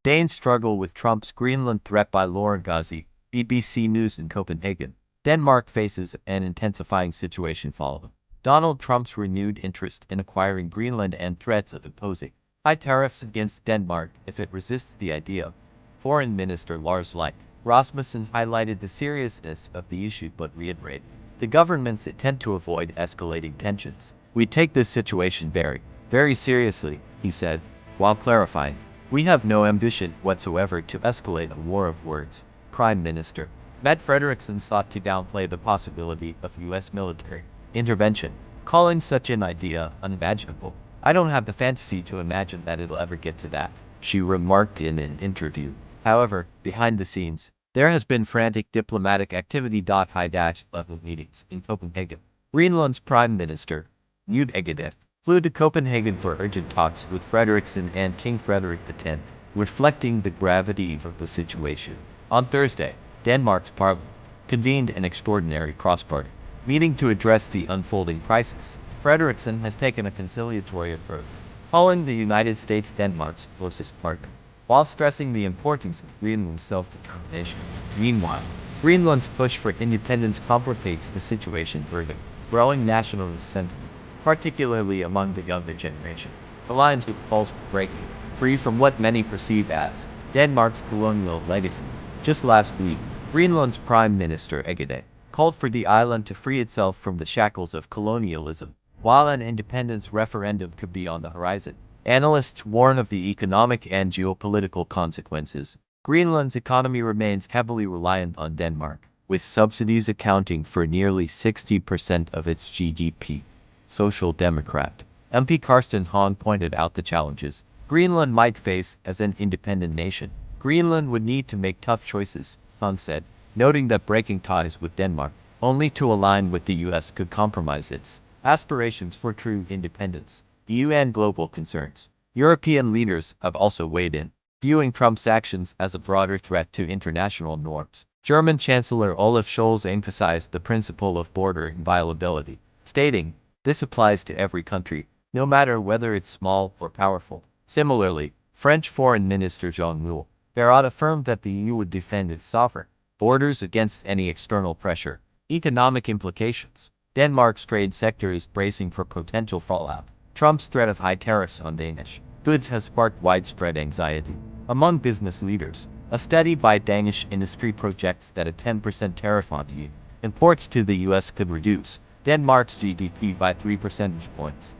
Danes struggle with Trump's Greenland threat by Laura Gozzi, BBC News in Copenhagen. Denmark faces an intensifying situation following Donald Trump's renewed interest in acquiring Greenland and threats of imposing high tariffs against Denmark if it resists the idea. Foreign Minister Lars Løkke Rasmussen highlighted the seriousness of the issue but reiterated the government's intent to avoid escalating tensions. "We take this situation very, very seriously," he said, while clarifying, "We have no ambition whatsoever to escalate a war of words." Prime Minister Mette Frederiksen sought to downplay the possibility of U.S. military intervention, calling such an idea unimaginable. "I don't have the fantasy to imagine that it'll ever get to that," she remarked in an interview. However, behind the scenes, there has been frantic diplomatic activity. High-level meetings in Copenhagen. Greenland's Prime Minister, Egede, flew to Copenhagen for urgent talks with Frederiksen and King Frederik X, reflecting the gravity of the situation. On Thursday, Denmark's parliament convened an extraordinary cross-party meeting to address the unfolding crisis. Frederiksen has taken a conciliatory approach, calling the United States Denmark's closest partner, while stressing the importance of Greenland's self-determination. Meanwhile, Greenland's push for independence complicates the situation further. Growing nationalist sentiment, particularly among the younger generation, aligns with calls for breaking free from what many perceive as Denmark's colonial legacy. Just last week, Greenland's Prime Minister Egede called for the island to free itself from the shackles of colonialism. While an independence referendum could be on the horizon, analysts warn of the economic and geopolitical consequences. Greenland's economy remains heavily reliant on Denmark, with subsidies accounting for nearly 60% of its GDP. Social Democrat MP Karsten Hahn pointed out the challenges Greenland might face as an independent nation. "Greenland would need to make tough choices," Hahn said, noting that breaking ties with Denmark only to align with the U.S. could compromise its aspirations for true independence. EU and global concerns. European leaders have also weighed in, viewing Trump's actions as a broader threat to international norms. German Chancellor Olaf Scholz emphasized the principle of border inviolability, stating, "This applies to every country, no matter whether it's small or powerful." Similarly, French Foreign Minister Jean-Louis Barrot affirmed that the EU would defend its sovereign borders against any external pressure. Economic implications. Denmark's trade sector is bracing for potential fallout. Trump's threat of high tariffs on Danish goods has sparked widespread anxiety among business leaders. A study by Danish industry projects that a 10% tariff on EU imports to the U.S. could reduce Denmark's GDP by 3 percentage points.